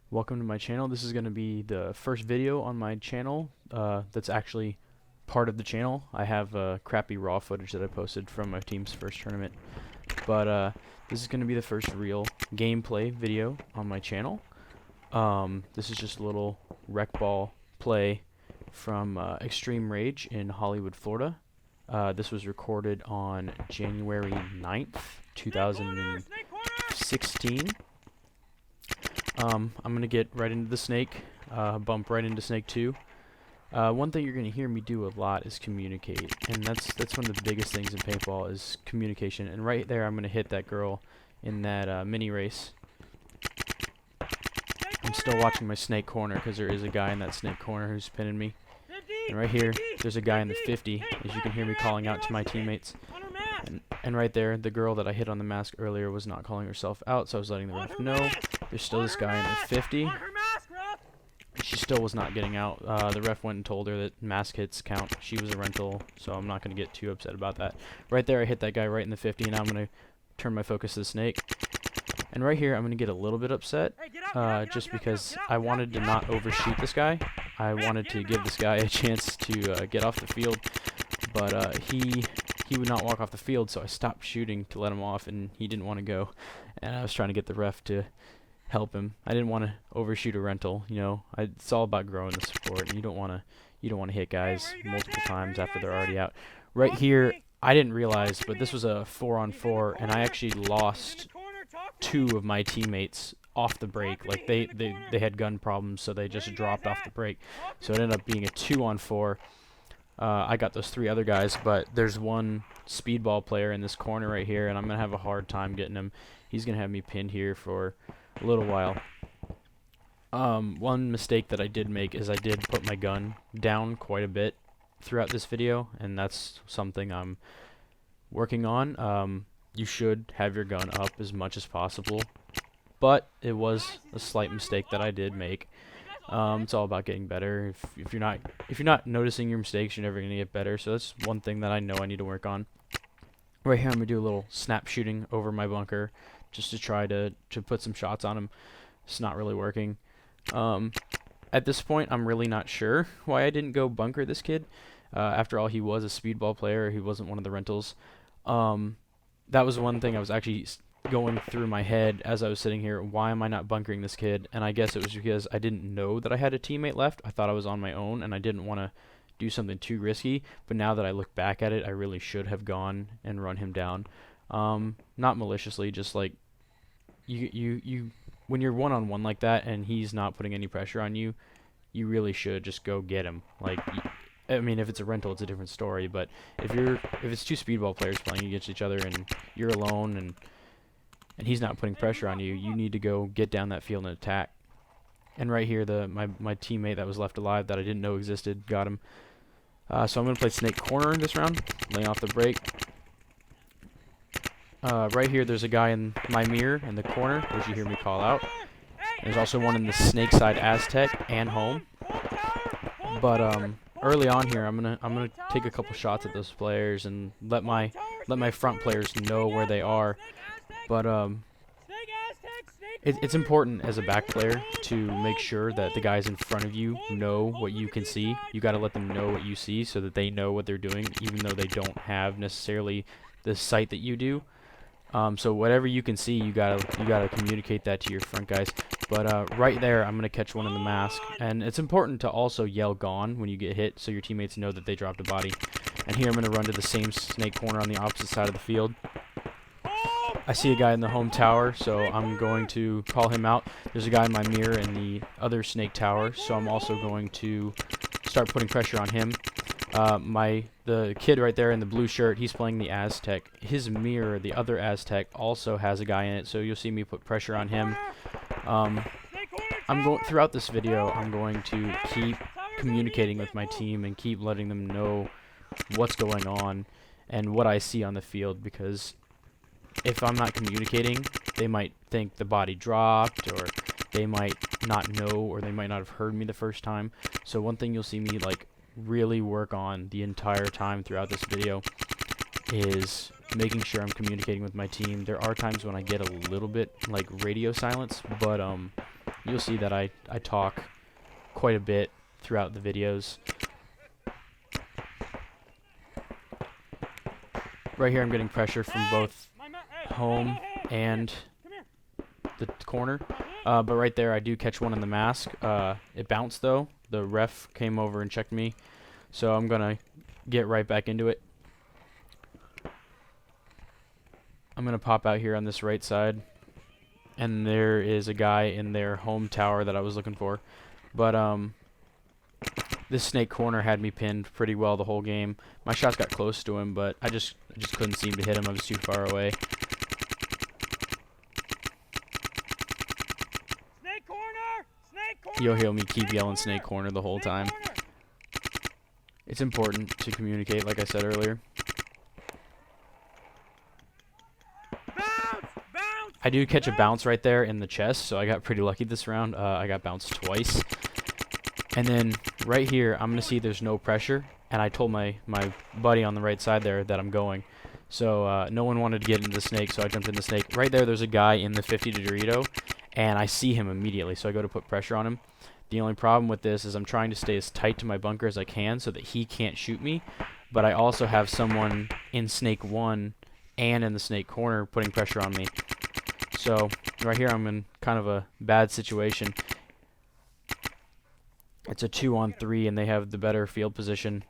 Welcome to my channel. This is going to be the first video on my channel that's actually part of the channel. I have crappy raw footage that I posted from my team's first tournament, but this is going to be the first real gameplay video on my channel. This is just a little rec ball play from Extreme Rage in Hollywood, Florida. This was recorded on January 9th, 2016. I'm going to get right into the snake, bump right into snake 2. One thing you're going to hear me do a lot is communicate, and that's one of the biggest things in paintball is communication. And right there I'm going to hit that girl in that mini race. I'm still watching my snake corner because there is a guy in that snake corner who's pinning me. And right here, there's a guy in the 50, as you can hear me calling out to my teammates. And right there, the girl that I hit on the mask earlier was not calling herself out, so I was letting the ref know. There's still this guy in the 50. She still was not getting out. The ref went and told her that mask hits count. She was a rental, so I'm not going to get too upset about that. Right there, I hit that guy right in the 50, and now I'm going to turn my focus to the snake. And right here, I'm going to get a little bit upset, just because I wanted to not overshoot this guy. I wanted to give this guy a chance to get off the field, but he would not walk off the field, so I stopped shooting to let him off, and he didn't want to go. And I was trying to get the ref to help him. I didn't want to overshoot a rental, you know. It's all about growing the sport, and you don't want to hit guys multiple times after they're already out. Right here, I didn't realize, but this was a 4-on-4, and I actually lost 2 of my teammates off the break. Like they had gun problems, so they just dropped off the break. So it ended up being a 2-on-4. I got those 3 other guys, but there's one speedball player in this corner right here, and I'm going to have a hard time getting him. He's going to have me pinned here for a little while. One mistake that I did make is I did put my gun down quite a bit throughout this video, and that's something I'm working on. You should have your gun up as much as possible, but it was a slight mistake that I did make. It's all about getting better. If you're not noticing your mistakes, you're never gonna get better. So that's one thing that I know I need to work on. Right here, I'm gonna do a little snap shooting over my bunker, just to try to put some shots on him. It's not really working. At this point, I'm really not sure why I didn't go bunker this kid. After all, he was a speedball player. He wasn't one of the rentals. That was one thing I was actually going through my head as I was sitting here. Why am I not bunkering this kid? And I guess it was because I didn't know that I had a teammate left. I thought I was on my own, and I didn't want to do something too risky. But now that I look back at it, I really should have gone and run him down. Not maliciously, just like you when you're one-on-one like that and he's not putting any pressure on you, you really should just go get him. Like, I mean, if it's a rental, it's a different story. But if it's 2 speedball players playing against each other and you're alone and he's not putting pressure on you, you need to go get down that field and attack. And right here, my teammate that was left alive that I didn't know existed got him. So I'm going to play snake corner in this round, laying off the break. Right here, there's a guy in my mirror in the corner, which you hear me call out. There's also one in the snake side Aztec and home. But early on here, I'm gonna take a couple shots at those players and let my front players know where they are. But it's important as a back player to make sure that the guys in front of you know what you can see. You got to let them know what you see so that they know what they're doing, even though they don't have necessarily the sight that you do. So whatever you can see, you gotta communicate that to your front guys. But right there, I'm gonna catch one in the mask, and it's important to also yell "gone" when you get hit, so your teammates know that they dropped a body. And here I'm gonna run to the same snake corner on the opposite side of the field. I see a guy in the home tower, so I'm going to call him out. There's a guy in my mirror in the other snake tower, so I'm also going to start putting pressure on him. The kid right there in the blue shirt, he's playing the Aztec. His mirror, the other Aztec, also has a guy in it, so you'll see me put pressure on him. Throughout this video, I'm going to keep communicating with my team and keep letting them know what's going on and what I see on the field, because if I'm not communicating, they might think the body dropped, or they might not know, or they might not have heard me the first time. So one thing you'll see me really work on the entire time throughout this video is making sure I'm communicating with my team. There are times when I get a little bit like radio silence, but you'll see that I talk quite a bit throughout the videos. Right here I'm getting pressure from both home and the corner. But right there I do catch one in the mask. It bounced though. The ref came over and checked me. So I'm going to get right back into it. I'm going to pop out here on this right side. And there is a guy in their home tower that I was looking for. But this snake corner had me pinned pretty well the whole game. My shots got close to him, but I just couldn't seem to hit him. I was too far away. Snake corner! Snake corner! You'll hear me keep yelling snake corner the whole time. It's important to communicate, like I said earlier. I do catch a bounce right there in the chest, so I got pretty lucky this round. I got bounced twice. And then right here, I'm going to see there's no pressure, and I told my buddy on the right side there that I'm going. So no one wanted to get into the snake, so I jumped in the snake. Right there, there's a guy in the 50 Dorito, and I see him immediately, so I go to put pressure on him. The only problem with this is I'm trying to stay as tight to my bunker as I can so that he can't shoot me, but I also have someone in snake 1 and in the snake corner putting pressure on me. So right here I'm in kind of a bad situation. It's a 2-on-3 and they have the better field position.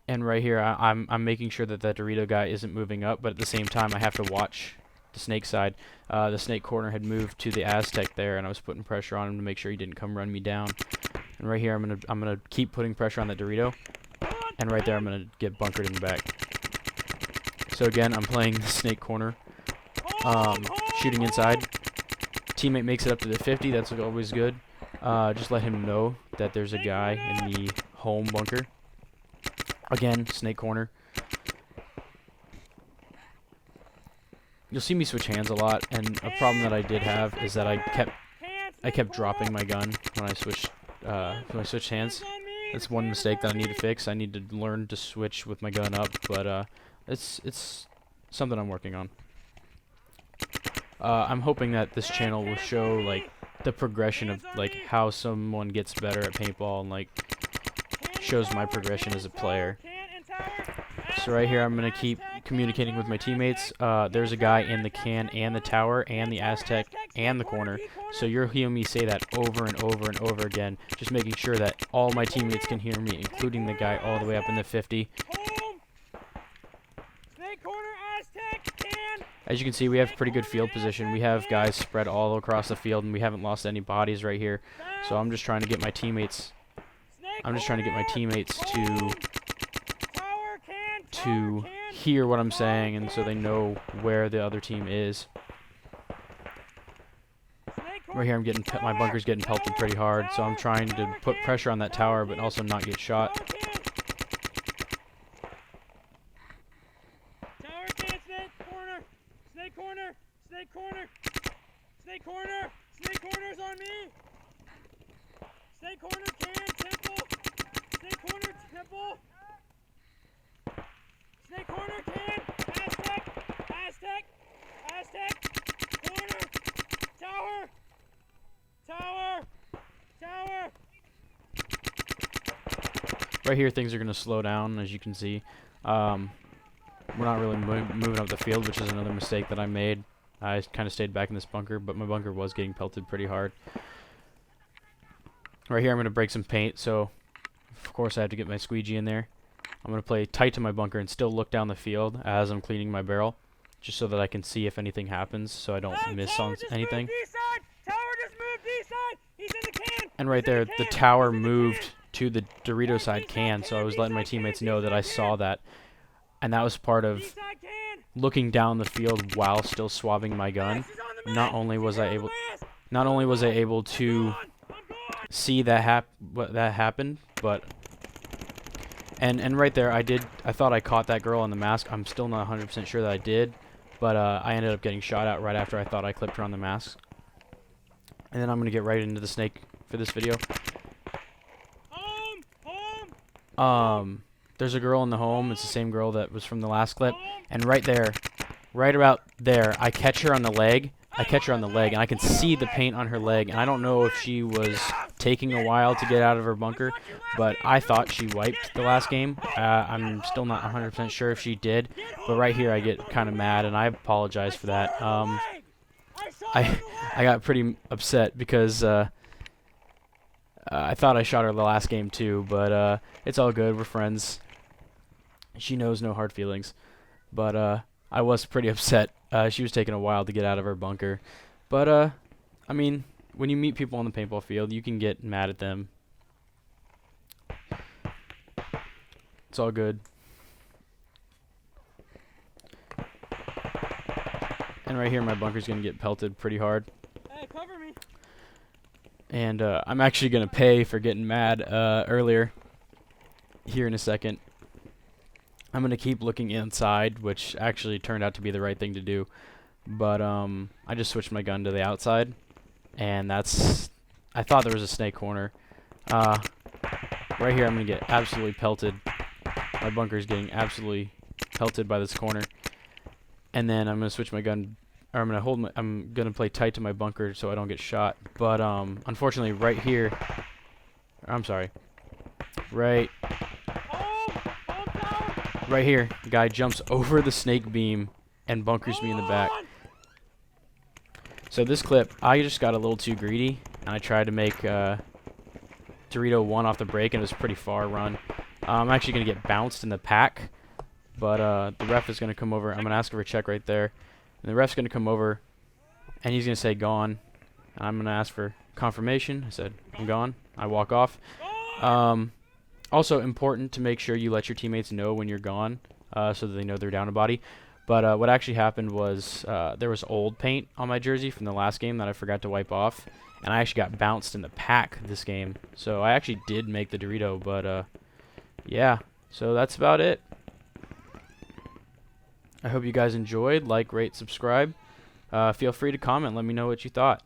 And right here I'm making sure that that Dorito guy isn't moving up, but at the same time I have to watch the snake side. The snake corner had moved to the Aztec there, and I was putting pressure on him to make sure he didn't come run me down. And right here I'm gonna keep putting pressure on that Dorito, and right there I'm gonna get bunkered in the back. So again, I'm playing the snake corner, shooting inside. Teammate makes it up to the 50. That's always good. Just let him know that there's a guy in the home bunker. Again, snake corner. You'll see me switch hands a lot, and a problem that I did have is that I kept dropping my gun when I switched hands. That's one mistake that I need to fix. I need to learn to switch with my gun up, but it's something I'm working on. I'm hoping that this channel will show like the progression of like how someone gets better at paintball and like shows my progression as a player. So right here I'm gonna keep communicating with my teammates. There's a guy in the can and the tower and the Aztec and the corner. So you're hearing me say that over and over and over again, just making sure that all my teammates can hear me, including the guy all the way up in the 50. As you can see, we have pretty good field position. We have guys spread all across the field, and we haven't lost any bodies right here. So I'm just trying to get my teammates. To hear what I'm saying, and so they know where the other team is. Right here, my bunker's getting pelted pretty hard, so I'm trying to put pressure on that tower, but also not get shot. Snake corner's on me! Snake corner, can, temple! Snake corner, temple! Snake corner, can, Aztec, corner, tower! Right here, things are going to slow down, as you can see. We're not really moving up the field, which is another mistake that I made. I kind of stayed back in this bunker, but my bunker was getting pelted pretty hard. Right here I'm going to break some paint, so of course I have to get my squeegee in there. I'm going to play tight to my bunker and still look down the field as I'm cleaning my barrel, just so that I can see if anything happens, so I don't miss on anything. And right there, the tower moved to the Dorito side can, so I was letting my teammates know that I saw that. And that was part of looking down the field while still swabbing my gun. Not only was I able to see that happened, but and right there I thought I caught that girl on the mask. I'm still not 100% sure that I did, but I ended up getting shot at right after I thought I clipped her on the mask. And then I'm gonna get right into the snake for this video. There's a girl in the home. It's the same girl that was from the last clip. And right there, right about there, I catch her on the leg. And I can see the paint on her leg, and I don't know if she was taking a while to get out of her bunker, but I thought she wiped the last game. I'm still not 100% sure if she did, but right here I get kind of mad, and I apologize for that. I got pretty upset because I thought I shot her the last game too, but it's all good. We're friends. She knows no hard feelings, but I was pretty upset. She was taking a while to get out of her bunker. But, I mean, when you meet people on the paintball field, you can get mad at them. It's all good. And right here, my bunker's going to get pelted pretty hard. Hey, cover me. And I'm actually going to pay for getting mad earlier here in a second. I'm going to keep looking inside, which actually turned out to be the right thing to do. But I just switched my gun to the outside, and that's... I thought there was a snake corner. Right here I'm going to get absolutely pelted. My bunker's getting absolutely pelted by this corner. And then I'm going to switch my gun, or I'm going to play tight to my bunker so I don't get shot. But unfortunately right here... I'm sorry. Right here, the guy jumps over the snake beam and bunkers me in the back. So this clip, I just got a little too greedy, and I tried to make Dorito 1 off the break, and it was a pretty far run. I'm actually going to get bounced in the pack, but the ref is going to come over. I'm going to ask for a check right there. And the ref's going to come over, and he's going to say gone. And I'm going to ask for confirmation. I said, I'm gone. I walk off. Also important to make sure you let your teammates know when you're gone, so that they know they're down a body. But what actually happened was there was old paint on my jersey from the last game that I forgot to wipe off, and I actually got bounced in the pack this game. So I actually did make the Dorito, but yeah, so that's about it. I hope you guys enjoyed. Like, rate, subscribe. Feel free to comment. Let me know what you thought.